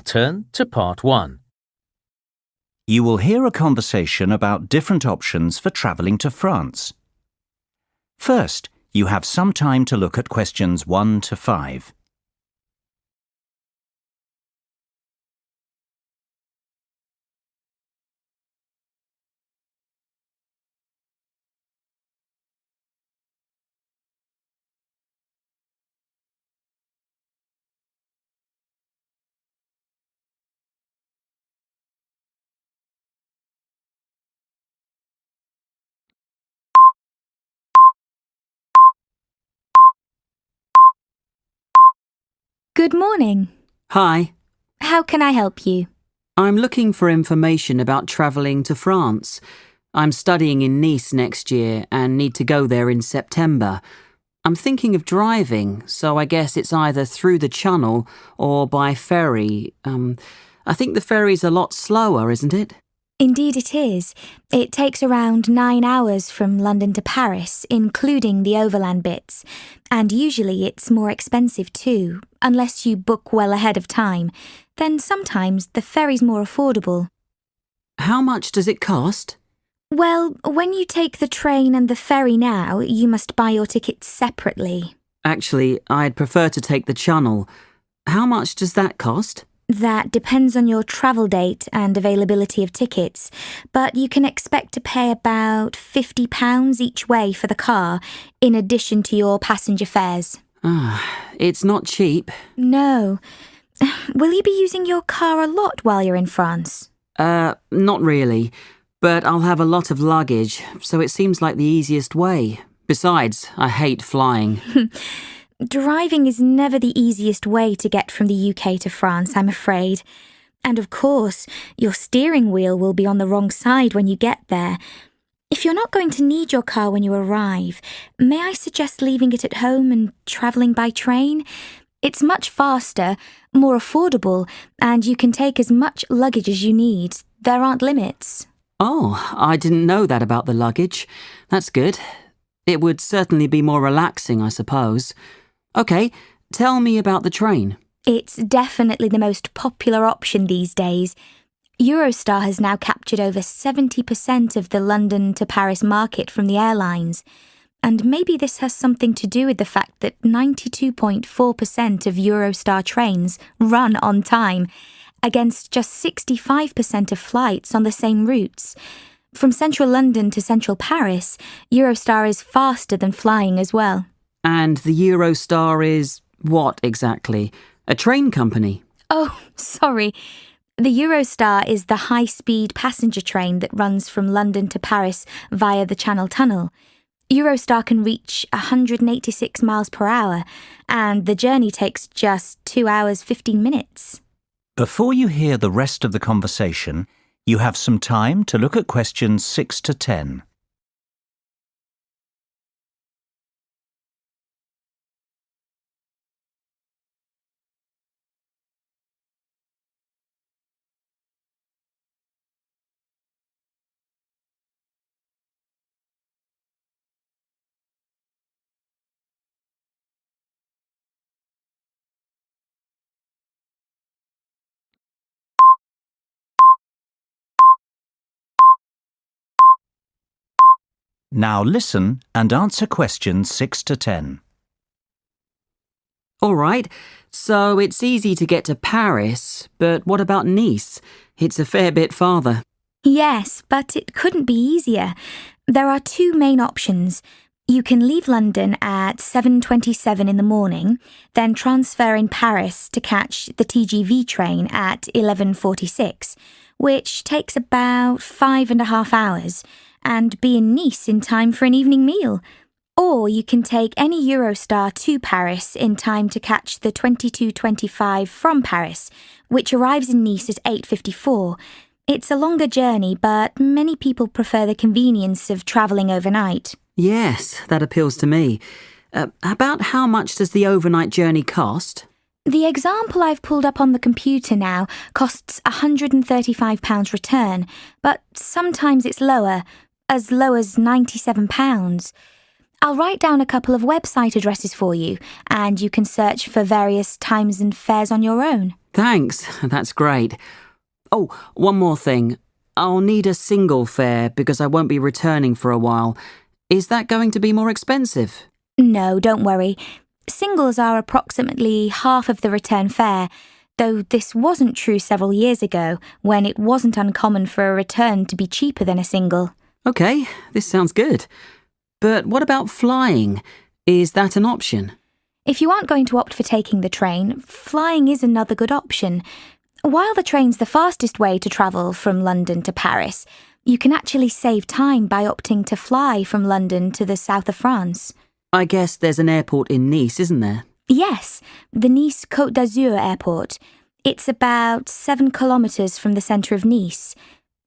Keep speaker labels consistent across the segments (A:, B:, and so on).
A: turn to part 1.
B: You will hear a conversation about different options for travelling to France. First, you have some time to look at questions 1 to 5.
C: Good morning.
D: Hi,
C: How can I help you?
D: I'm looking for information about travelling to France. I'm studying in Nice next year and need to go there in September. I'm thinking of driving, so I guess it's either through the Channel or by ferry. I think the ferry's a lot slower, isn't it?
C: Indeed it is. It takes around 9 hours from London to Paris, including the overland bits. And usually it's more expensive too, unless you book well ahead of time. Then sometimes the ferry's more affordable.
D: How much does it cost?
C: Well, when you take the train and the ferry now, you must buy your tickets separately.
D: Actually, I'd prefer to take the Channel. How much does that cost?
C: That depends on your travel date and availability of tickets, but you can expect to pay about £50 each way for the car, in addition to your passenger fares.
D: It's not cheap.
C: No. Will you be using your car a lot while you're in France?
D: Not really. But I'll have a lot of luggage, so it seems like the easiest way. Besides, I hate flying.
C: Driving is never the easiest way to get from the UK to France, I'm afraid. And of course, your steering wheel will be on the wrong side when you get there. If you're not going to need your car when you arrive, may I suggest leaving it at home and travelling by train? It's much faster, more affordable, and you can take as much luggage as you need. There aren't limits.
D: Oh, I didn't know that about the luggage. That's good. It would certainly be more relaxing, I suppose. OK, tell me about the train.
C: It's definitely the most popular option these days. Eurostar has now captured over 70% of the London to Paris market from the airlines. And maybe this has something to do with the fact that 92.4% of Eurostar trains run on time, against just 65% of flights on the same routes. From central London to central Paris, Eurostar is faster than flying as well.
D: And the Eurostar is what exactly? A train company?
C: Oh, sorry. The Eurostar is the high-speed passenger train that runs from London to Paris via the Channel Tunnel. Eurostar can reach 186 miles per hour, and the journey takes just 2 hours 15 minutes.
B: Before you hear the rest of the conversation, you have some time to look at questions 6 to 10. Now listen and answer questions 6 to 10.
D: All right, so it's easy to get to Paris, but what about Nice? It's a fair bit farther.
C: Yes, but it couldn't be easier. There are 2 main options. You can leave London at 7:27 in the morning, then transfer in Paris to catch the TGV train at 11:46, which takes about 5.5 hours, and be in Nice in time for an evening meal. Or you can take any Eurostar to Paris in time to catch the 22:25 from Paris, which arrives in Nice at 8:54. It's a longer journey, but many people prefer the convenience of travelling overnight.
D: Yes, that appeals to me. About how much does the overnight journey cost?
C: The example I've pulled up on the computer now costs £135 return, but sometimes it's lower, as low as £97. I'll write down a couple of website addresses for you, and you can search for various times and fares on your own.
D: Thanks, that's great. Oh, one more thing. I'll need a single fare because I won't be returning for a while. Is that going to be more expensive?
C: No, don't worry. Singles are approximately half of the return fare, though this wasn't true several years ago when it wasn't uncommon for a return to be cheaper than a single.
D: Okay, this sounds good. But what about flying? Is that an option?
C: If you aren't going to opt for taking the train, flying is another good option. While the train's the fastest way to travel from London to Paris, you can actually save time by opting to fly from London to the south of France.
D: I guess there's an airport in Nice, isn't there?
C: Yes, the Nice Côte d'Azur airport. It's about 7 kilometres from the centre of Nice.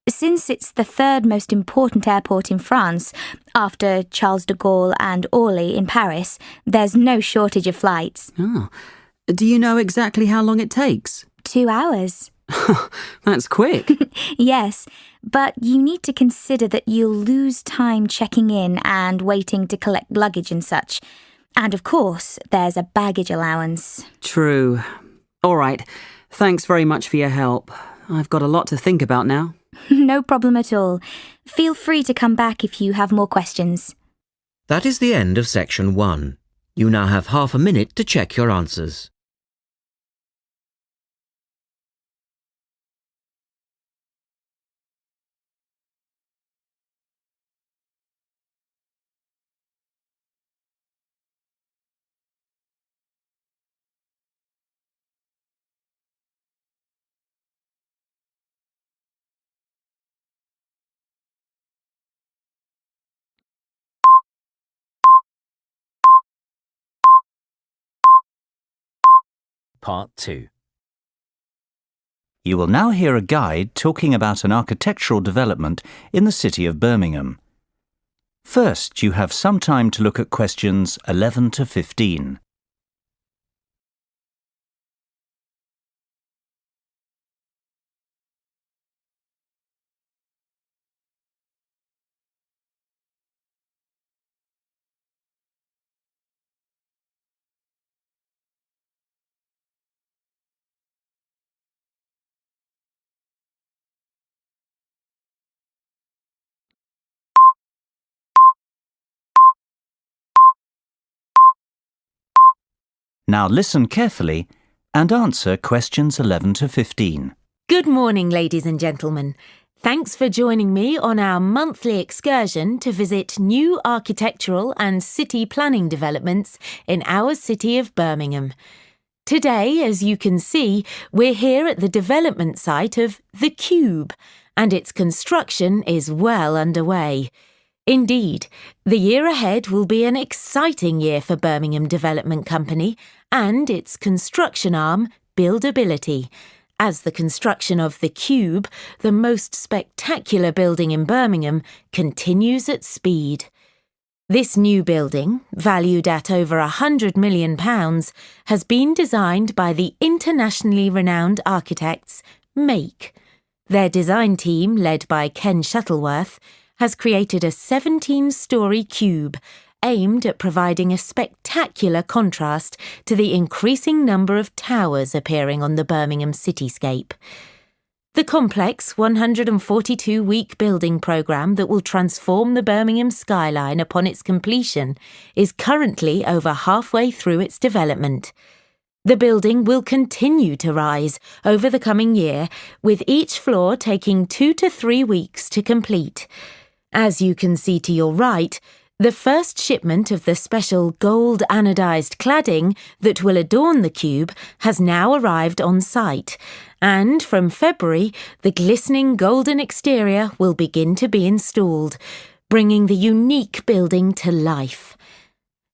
C: Since it's the third most important airport in France, after Charles de Gaulle and Orly in Paris, there's no shortage of flights.
D: Oh. Do you know exactly how long it takes?
C: 2 hours.
D: That's quick.
C: Yes, but you need to consider that you'll lose time checking in and waiting to collect luggage and such. And of course, there's a baggage allowance.
D: True. All right. Thanks very much for your help. I've got a lot to think about now.
C: No problem at all. Feel free to come back if you have more questions.
A: That is the end of section 1. You now have half a minute to check your answers.
B: Part 2. You will now hear a guide talking about an architectural development in the city of Birmingham. First, you have some time to look at questions 11 to 15. Now listen carefully and answer questions 11 to 15.
E: Good morning, ladies and gentlemen. Thanks for joining me on our monthly excursion to visit new architectural and city planning developments in our city of Birmingham. Today, as you can see, we're here at the development site of The Cube, and its construction is well underway. Indeed, the year ahead will be an exciting year for Birmingham Development Company and its construction arm, Buildability, as the construction of The Cube, the most spectacular building in Birmingham, continues at speed. This new building, valued at over £100 million, has been designed by the internationally renowned architects Make. Their design team, led by Ken Shuttleworth, has created a 17-storey cube aimed at providing a spectacular contrast to the increasing number of towers appearing on the Birmingham cityscape. The complex 142-week building programme that will transform the Birmingham skyline upon its completion is currently over halfway through its development. The building will continue to rise over the coming year, with each floor taking 2 to 3 weeks to complete. As you can see to your right, the first shipment of the special gold anodised cladding that will adorn the cube has now arrived on site, and from February, the glistening golden exterior will begin to be installed, bringing the unique building to life.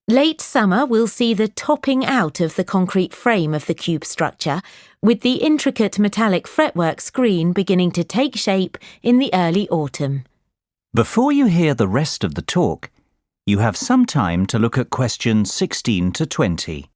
E: Late summer will see the topping out of the concrete frame of the cube structure, with the intricate metallic fretwork screen beginning to take shape in the early autumn.
B: Before you hear the rest of the talk, you have some time to look at questions 16 to 20.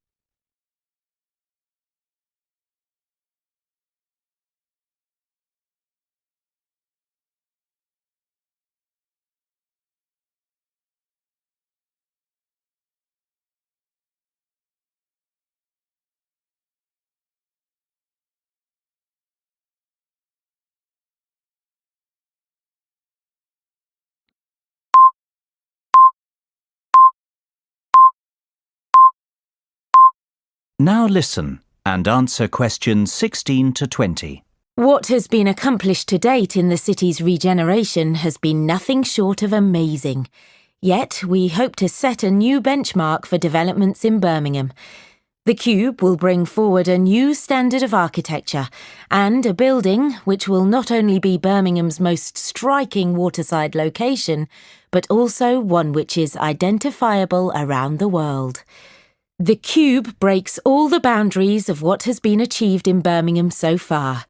B: Now listen and answer questions 16 to 20.
E: What has been accomplished to date in the city's regeneration has been nothing short of amazing. Yet we hope to set a new benchmark for developments in Birmingham. The Cube will bring forward a new standard of architecture and a building which will not only be Birmingham's most striking waterside location, but also one which is identifiable around the world. The Cube breaks all the boundaries of what has been achieved in Birmingham so far.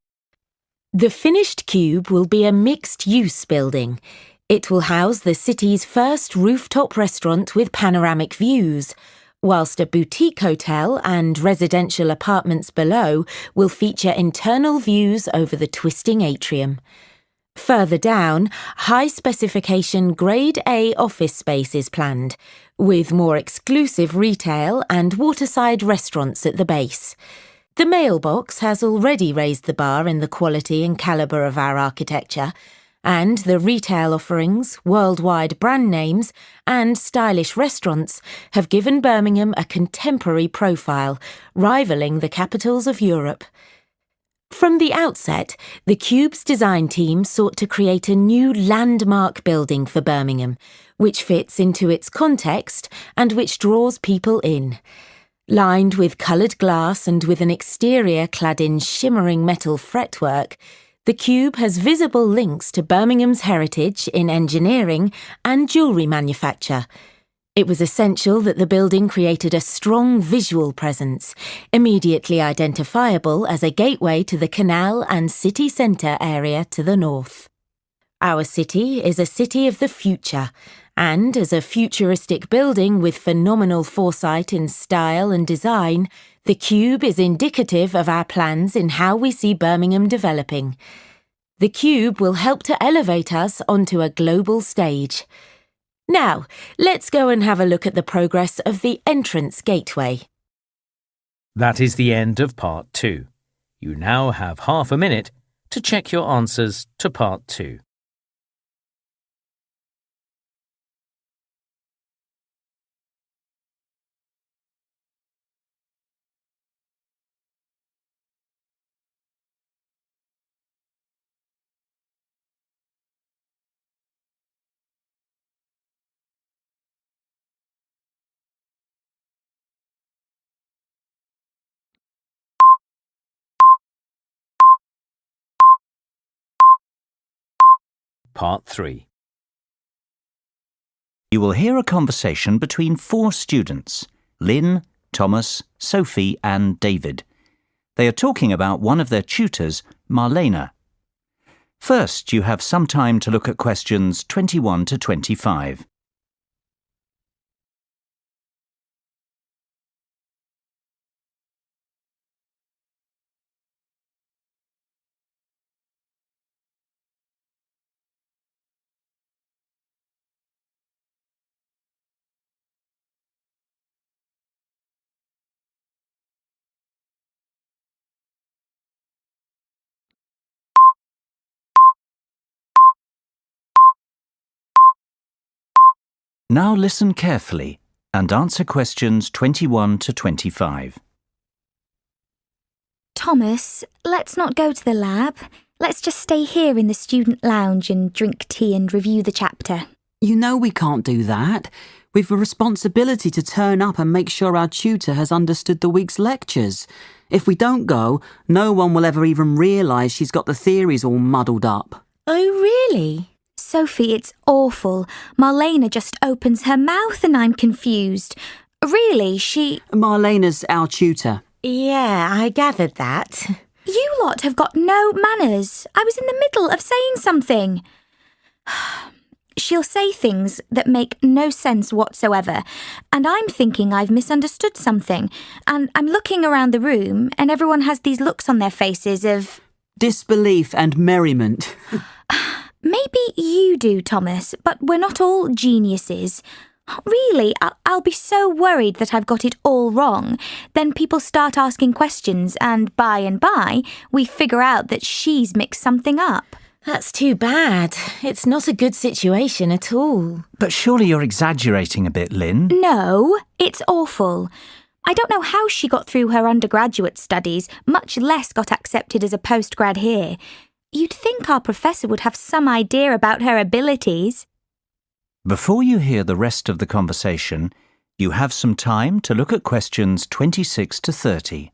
E: The finished Cube will be a mixed-use building. It will house the city's first rooftop restaurant with panoramic views, whilst a boutique hotel and residential apartments below will feature internal views over the twisting atrium. Further down, high-specification Grade A office space is planned, with more exclusive retail and waterside restaurants at the base. The mailbox has already raised the bar in the quality and calibre of our architecture, and the retail offerings, worldwide brand names, and stylish restaurants have given Birmingham a contemporary profile, rivalling the capitals of Europe. From the outset, the Cube's design team sought to create a new landmark building for Birmingham, which fits into its context and which draws people in. Lined with coloured glass and with an exterior clad in shimmering metal fretwork, the Cube has visible links to Birmingham's heritage in engineering and jewellery manufacture. It was essential that the building created a strong visual presence, immediately identifiable as a gateway to the canal and city centre area to the north. Our city is a city of the future, and as a futuristic building with phenomenal foresight in style and design, the Cube is indicative of our plans in how we see Birmingham developing. The Cube will help to elevate us onto a global stage. Now, let's go and have a look at the progress of the entrance gateway.
F: That is the end of Part 2. You now have half a minute to check your answers to Part 2. Part 3.
B: You will hear a conversation between 4 students, Lynn, Thomas, Sophie and David. They are talking about one of their tutors, Marlena. First, you have some time to look at questions 21 to 25. Now listen carefully and answer questions 21 to 25.
C: Thomas, let's not go to the lab. Let's just stay here in the student lounge and drink tea and review the chapter.
D: You know we can't do that. We've a responsibility to turn up and make sure our tutor has understood the week's lectures. If we don't go, no one will ever even realise she's got the theories all muddled up.
E: Oh, really?
C: Sophie, it's awful. Marlena just opens her mouth and I'm confused. Really,
D: Marlena's our tutor.
E: Yeah, I gathered that.
C: You lot have got no manners. I was in the middle of saying something. She'll say things that make no sense whatsoever, and I'm thinking I've misunderstood something, and I'm looking around the room and everyone has these looks on their faces of...
D: disbelief and merriment.
C: Maybe you do, Thomas, but we're not all geniuses. Really, I'll be so worried that I've got it all wrong. Then people start asking questions and by, we figure out that she's mixed something up.
E: That's too bad. It's not a good situation at all.
B: But surely you're exaggerating a bit, Lynn.
C: No, it's awful. I don't know how she got through her undergraduate studies, much less got accepted as a postgrad here. You'd think our professor would have some idea about her abilities.
B: Before you hear the rest of the conversation, you have some time to look at questions 26 to 30.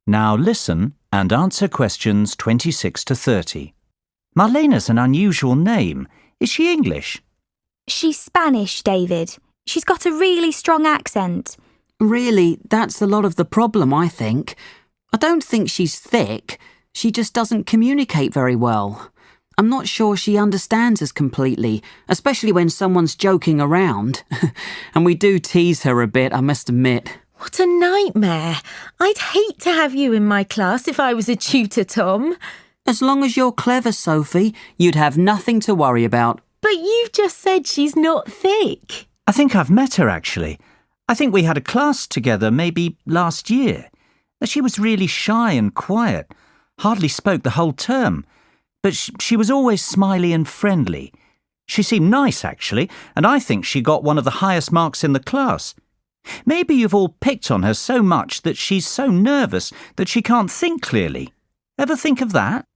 B: Now listen and answer questions 26 to 30. Marlena's an unusual name. Is she English?
C: She's Spanish, David. She's got a really strong accent.
D: Really, that's a lot of the problem, I think. I don't think she's thick. She just doesn't communicate very well. I'm not sure she understands us completely, especially when someone's joking around. And we do tease her a bit, I must admit.
E: What a nightmare. I'd hate to have you in my class if I was a tutor, Tom.
D: As long as you're clever, Sophie, you'd have nothing to worry about.
E: But you've just said she's not thick.
B: I think I've met her, actually. I think we had a class together maybe last year. She was really shy and quiet, hardly spoke the whole term. But she was always smiley and friendly. She seemed nice, actually, and I think she got one of the highest marks in the class. Maybe you've all picked on her so much that she's so nervous that she can't think clearly. Ever think of that?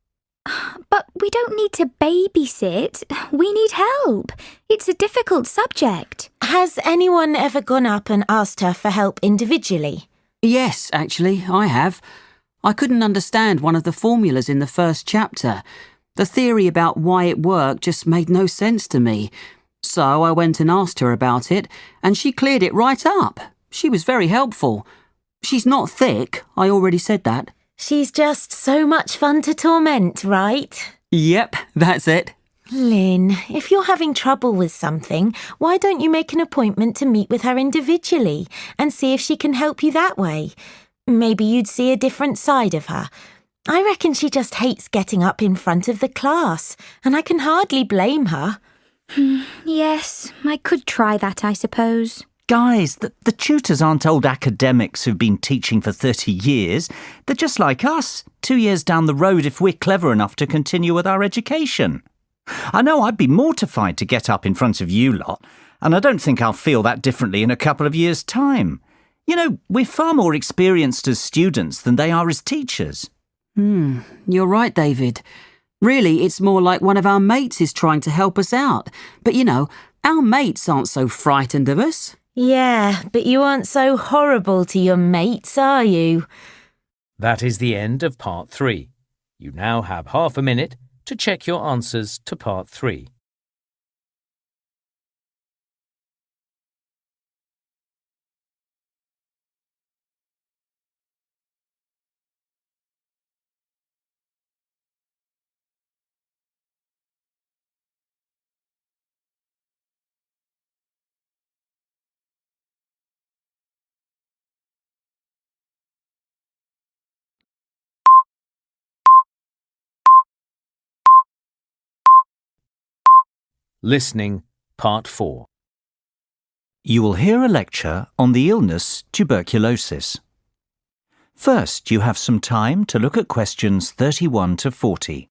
C: But we don't need to babysit. We need help. It's a difficult subject.
E: Has anyone ever gone up and asked her for help individually?
D: Yes, actually, I have. I couldn't understand one of the formulas in the first chapter. The theory about why it worked just made no sense to me. So I went and asked her about it, and she cleared it right up. She was very helpful. She's not thick, I already said that.
E: She's just so much fun to torment, right?
D: Yep, that's it.
E: Lynn, if you're having trouble with something, why don't you make an appointment to meet with her individually and see if she can help you that way? Maybe you'd see a different side of her. I reckon she just hates getting up in front of the class, and I can hardly blame her.
C: Yes, I could try that, I suppose.
B: Guys, the tutors aren't old academics who've been teaching for 30 years. They're just like us, 2 years down the road if we're clever enough to continue with our education. I know I'd be mortified to get up in front of you lot, and I don't think I'll feel that differently in a couple of years' time. You know, we're far more experienced as students than they are as teachers.
D: You're right, David. Really, it's more like one of our mates is trying to help us out. But you know, our mates aren't so frightened of us.
E: Yeah, but you aren't so horrible to your mates, are you?
F: That is the end of part 3. You now have half a minute to check your answers to part 3. Listening, Part 4.
B: You will hear a lecture on the illness tuberculosis. First, you have some time to look at questions 31 to 40.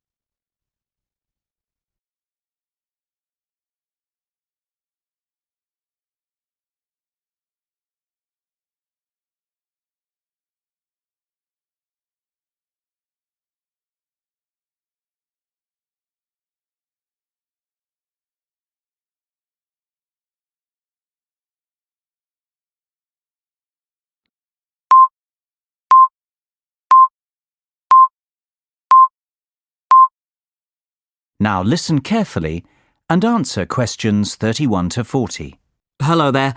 B: Now listen carefully and answer questions 31 to 40.
D: Hello there.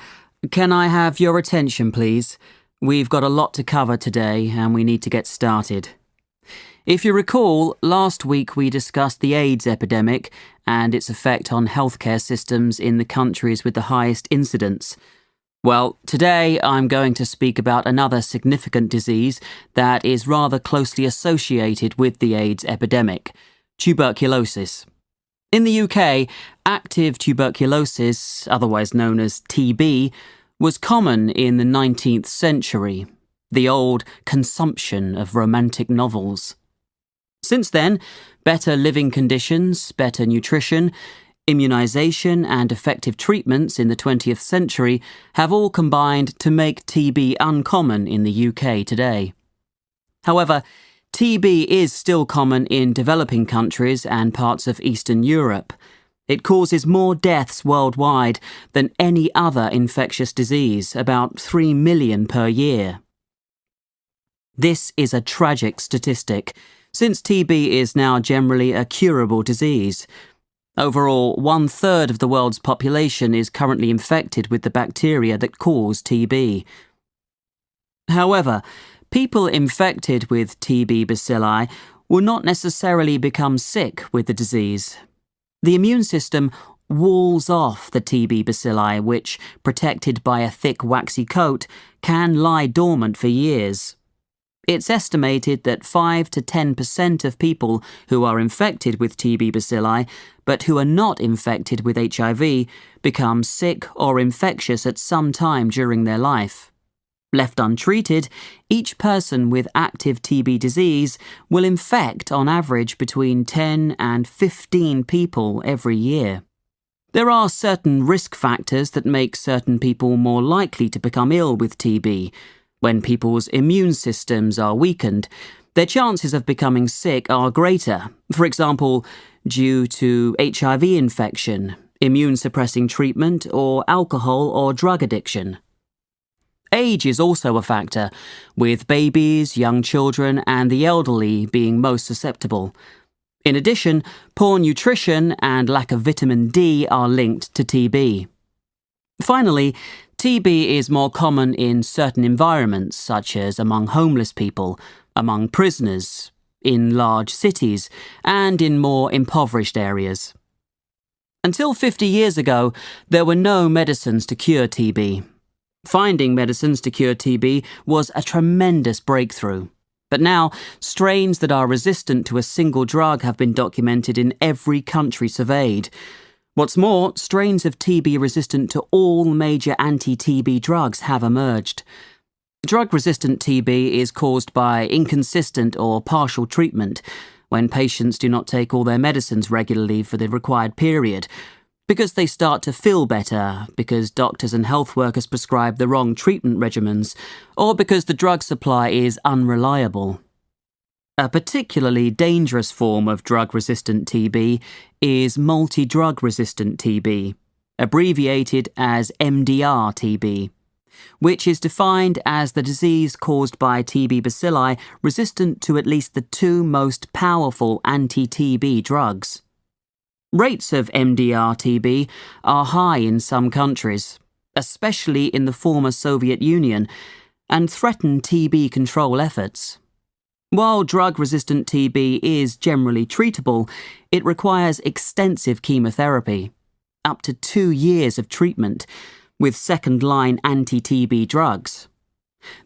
D: Can I have your attention, please? We've got a lot to cover today and we need to get started. If you recall, last week we discussed the AIDS epidemic and its effect on healthcare systems in the countries with the highest incidence. Well, today I'm going to speak about another significant disease that is rather closely associated with the AIDS epidemic: tuberculosis. In the UK, active tuberculosis, otherwise known as TB, was common in the 19th century, the old consumption of romantic novels. Since then, better living conditions, better nutrition, immunisation and effective treatments in the 20th century have all combined to make TB uncommon in the UK today. However, TB is still common in developing countries and parts of Eastern Europe. It causes more deaths worldwide than any other infectious disease, about 3 million per year. This is a tragic statistic, since TB is now generally a curable disease. Overall, 1/3 of the world's population is currently infected with the bacteria that cause TB. However, people infected with TB bacilli will not necessarily become sick with the disease. The immune system walls off the TB bacilli, which, protected by a thick waxy coat, can lie dormant for years. It's estimated that 5 to 10% of people who are infected with TB bacilli, but who are not infected with HIV, become sick or infectious at some time during their life. Left untreated, each person with active TB disease will infect on average between 10 and 15 people every year. There are certain risk factors that make certain people more likely to become ill with TB. When people's immune systems are weakened, their chances of becoming sick are greater, for example, due to HIV infection, immune-suppressing treatment, or alcohol or drug addiction. Age is also a factor, with babies, young children, and the elderly being most susceptible. In addition, poor nutrition and lack of vitamin D are linked to TB. Finally, TB is more common in certain environments, such as among homeless people, among prisoners, in large cities, and in more impoverished areas. Until 50 years ago, there were no medicines to cure TB. Finding medicines to cure TB was a tremendous breakthrough. But now, strains that are resistant to a single drug have been documented in every country surveyed. What's more, strains of TB resistant to all major anti-TB drugs have emerged. Drug-resistant TB is caused by inconsistent or partial treatment, when patients do not take all their medicines regularly for the required period, because they start to feel better, because doctors and health workers prescribe the wrong treatment regimens, or because the drug supply is unreliable. A particularly dangerous form of drug-resistant TB is multi-drug-resistant TB, abbreviated as MDR-TB, which is defined as the disease caused by TB bacilli resistant to at least the 2 most powerful anti-TB drugs. Rates of MDR-TB are high in some countries, especially in the former Soviet Union, and threaten TB control efforts. While drug-resistant TB is generally treatable, it requires extensive chemotherapy, up to 2 years of treatment, with second-line anti-TB drugs.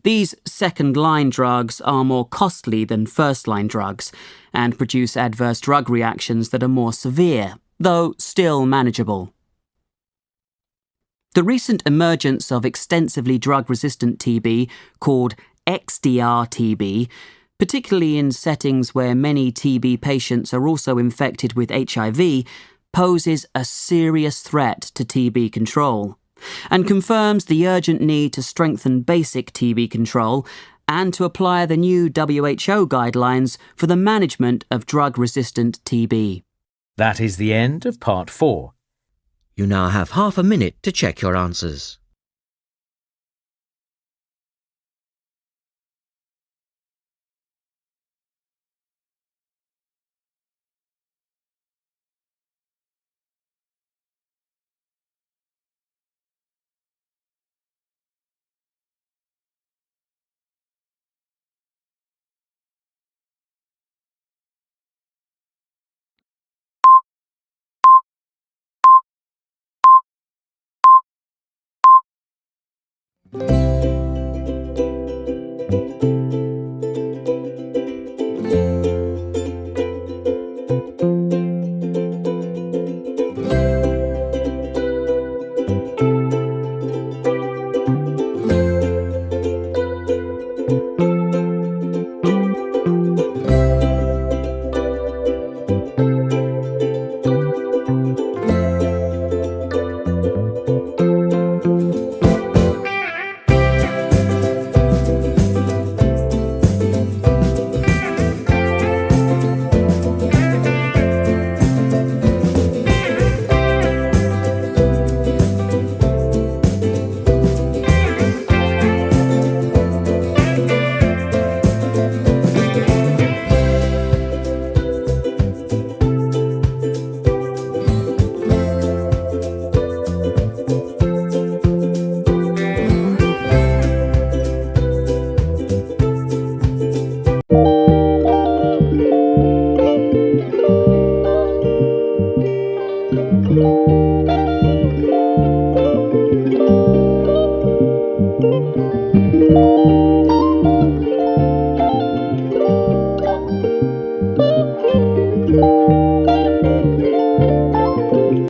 D: These second-line drugs are more costly than first-line drugs and produce adverse drug reactions that are more severe, though still manageable. The recent emergence of extensively drug-resistant TB, called XDR-TB, particularly in settings where many TB patients are also infected with HIV, poses a serious threat to TB control, and confirms the urgent need to strengthen basic TB control and to apply the new WHO guidelines for the management of drug-resistant TB.
F: That is the end of part 4.
A: You now have half a minute to check your answers.
C: you.